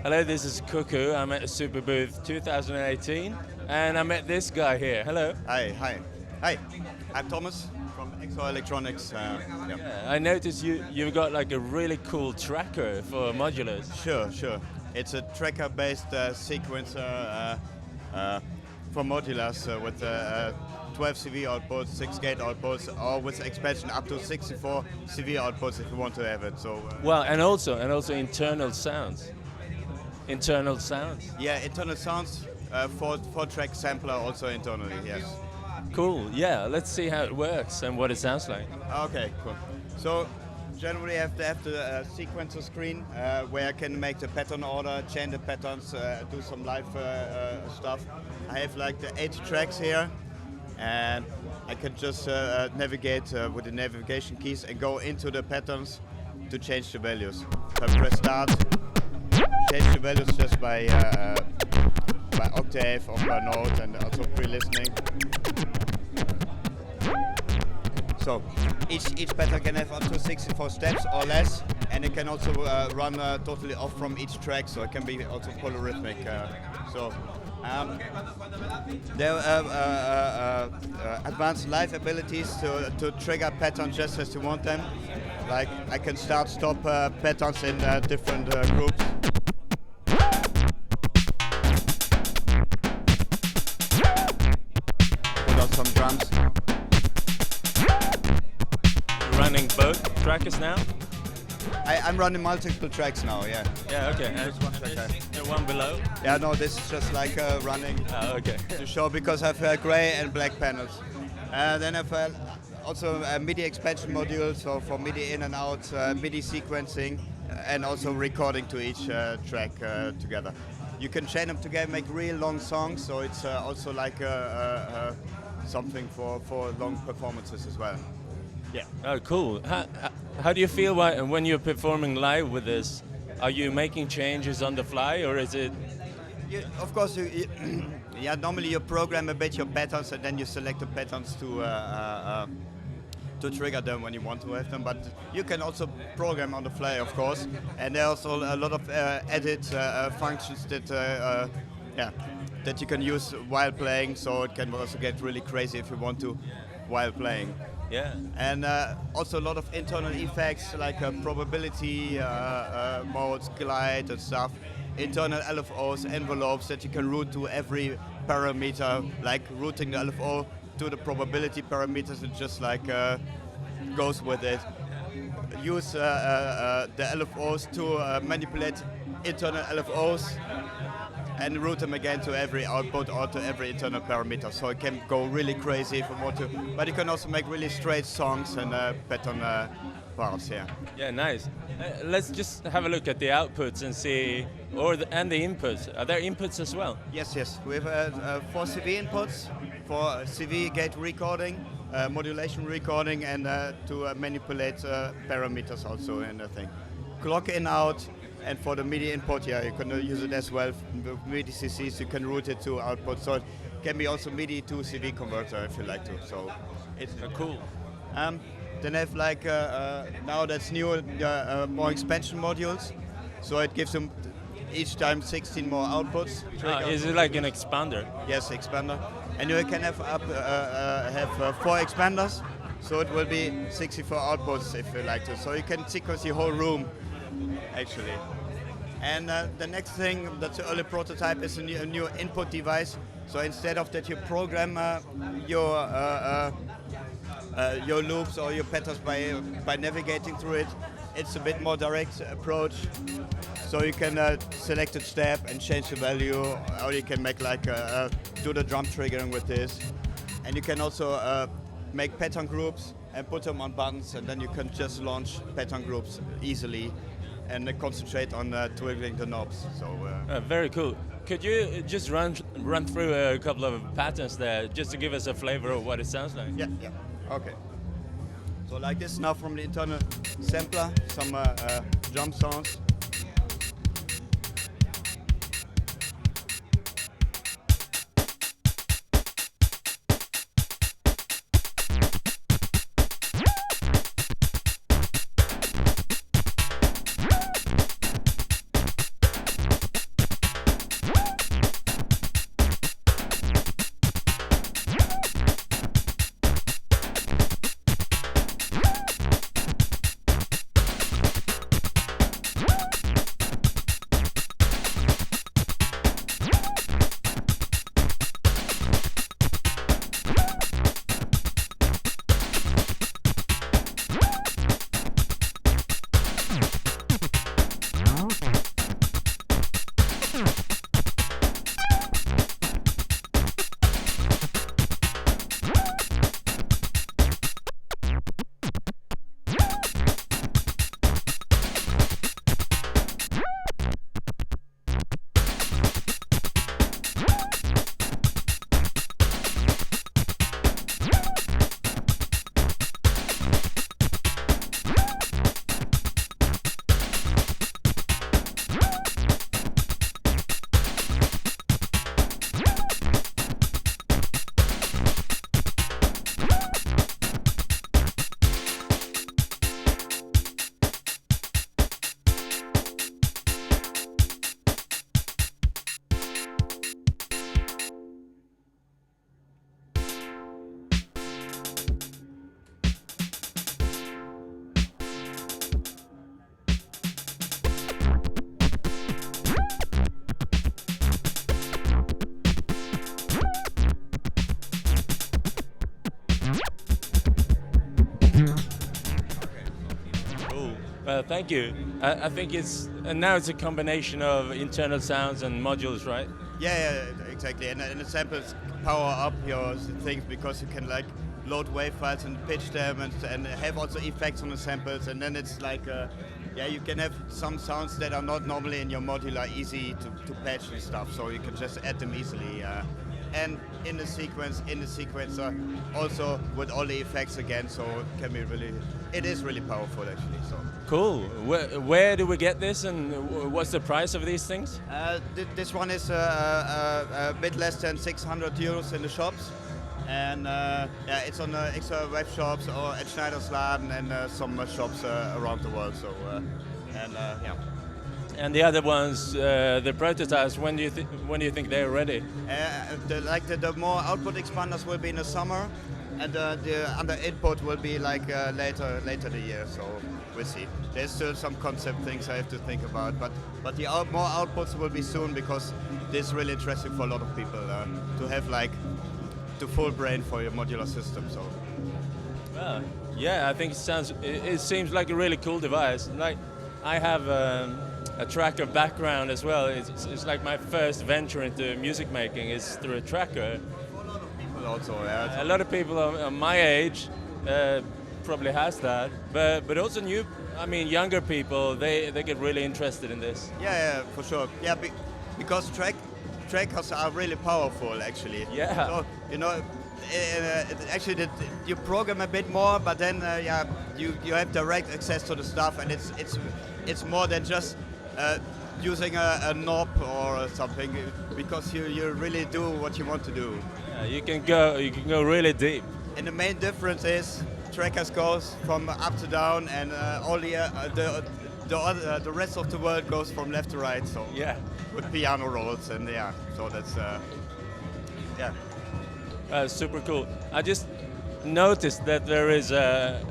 Hello, this is Cuckoo. I'm at Super Booth 2018, and I met this guy here. Hello. Hi. I'm Thomas from XOR Electronics. I noticed you've got like a really cool tracker for modulars. Sure. It's a tracker-based sequencer for modulars with 12 CV outputs, 6 gate outputs, or with expansion up to 64 CV outputs if you want to have it. So. Well, and also internal sounds. Yeah, internal sounds. 4-track sampler also internally. Yes. Cool. Yeah. Let's see how it works and what it sounds like. Okay, cool. So generally I have to have the sequencer screen where I can make the pattern order, change the patterns, do some live stuff. I have like the 8 tracks here, and I can just navigate with the navigation keys and go into the patterns to change the values. So I press start, change the values just by octave or per note, and also pre-listening. So each pattern can have up to 64 steps or less, and it can also run totally off from each track, so it can be also polyrhythmic. There are advanced live abilities to trigger patterns just as you want them. Like I can stop patterns in different groups. Put on some drums. Running both trackers now? I'm running multiple tracks now, yeah. Yeah, okay. And one track. the one below? Yeah, no, this is just like running Okay. to show because I have grey and black panels. Then I have also a MIDI expansion module, so for MIDI in and out, MIDI sequencing, and also recording to each track together. You can chain them together, make real long songs, so it's also like something for long performances as well. Yeah. Oh, cool. How do you feel when you're performing live with this? Are you making changes on the fly, or is it? Of course, yeah. Normally you program a bit your patterns, and then you select the patterns to trigger them when you want to have them. But you can also program on the fly, of course. And there are also a lot of edit functions that you can use while playing. So it can also get really crazy if you want to while playing. Yeah. And also a lot of internal effects like probability modes, glide and stuff. Internal LFOs, envelopes that you can route to every parameter, like routing the LFO to the probability parameters. It just like goes with it. Use the LFOs to manipulate internal LFOs and route them again to every output or to every internal parameter. So it can go really crazy if you want to, but you can also make really straight songs and pattern parts here. Yeah, nice. Let's just have a look at the outputs and see, and the inputs. Are there inputs as well? Yes. We have 4 CV inputs for CV gate recording, modulation recording, and to manipulate parameters also in the thing. Clock in out. And for the MIDI input, yeah, you can use it as well. With MIDI CCs, you can route it to output. So it can be also MIDI to CV converter if you like to. So it's cool. Then I have like now that's new, more expansion modules. So it gives them each time 16 more outputs. Is it like an expander? Yes, expander. And you can have 4 expanders. So it will be 64 outputs if you like to. So you can sequence the whole room. Actually, and the next thing, that's the early prototype, is a new input device. So instead of that you program your loops or your patterns by navigating through it, it's a bit more direct approach. So you can select a step and change the value, or you can make like do the drum triggering with this, and you can also make pattern groups and put them on buttons, and then you can just launch pattern groups easily and concentrate on twiddling the knobs. So very cool. Could you just run through a couple of patterns there, just to give us a flavor of what it sounds like? Yeah. Okay. So like this now from the internal sampler, some drum sounds. Thank you. I think and now it's a combination of internal sounds and modules, right? Yeah, exactly. And the samples power up your things because you can like load wave files and pitch them and have also effects on the samples. And then it's like, you can have some sounds that are not normally in your modular easy to patch and stuff. So you can just add them easily. And in the sequencer, also with all the effects again, so it is really powerful actually. So cool. Where do we get this, and what's the price of these things? This one is a bit less than 600 euros in the shops, and it's on the XOR web shops or at Schneidersladen and some shops around the world. So And the other ones, the prototypes, when do you think they're ready? The more output expanders will be in the summer, and the under input will be like later the year. So we'll see. There's still some concept things I have to think about, but the more outputs will be soon because this is really interesting for a lot of people to have like the full brain for your modular system. So. Well, yeah, I think it seems like a really cool device. Like I have. A tracker background as well. It's like my first venture into music making is through a tracker. For a lot of people also, yeah. A lot of people of my age probably has that, but also younger people, they get really interested in this. Yeah, for sure. Yeah, because trackers are really powerful actually. Yeah. So, actually you program a bit more, but then you have direct access to the stuff, and it's more than just using a knob or something, because you really do what you want to do. Yeah, you can go really deep. And the main difference is trackers goes from up to down, and all the rest of the world goes from left to right. So yeah, with piano rolls, and so that's super cool. I just noticed that there is a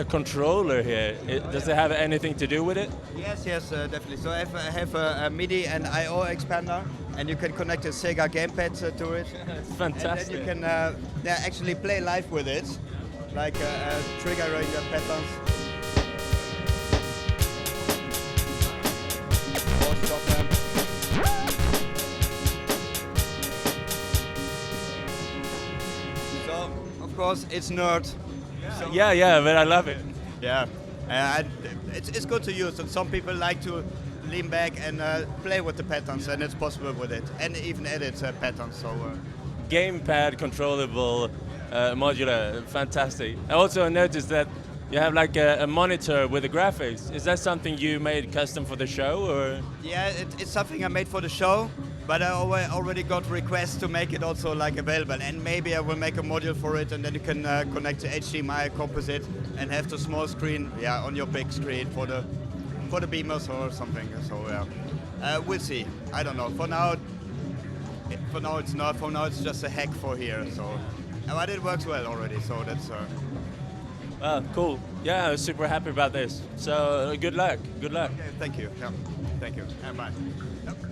controller here. Does it have anything to do with it? Yes, definitely. So I have a MIDI and I/O expander, and you can connect a Sega gamepad to it. Fantastic. And then you can actually play live with it, like triggering the patterns. Or stop them. So, of course, it's nerd. So, yeah, but I love it. Yeah, it's good to use, and some people like to lean back and play with the patterns, and it's possible with it, and even edit patterns. So gamepad controllable, modular, fantastic. I also noticed that you have like a monitor with the graphics. Is that something you made custom for the show, or? Yeah, it's something I made for the show, but I already got requests to make it also like available, and maybe I will make a module for it, and then you can connect to HDMI composite and have the small screen, on your big screen for the beamers or something. So we'll see. I don't know. For now it's not. For now it's just a hack for here. So, but it works well already. So that's. Cool. Yeah, I was super happy about this. So good luck. Good luck. Okay, thank you. Yeah. Thank you. And bye. Yep.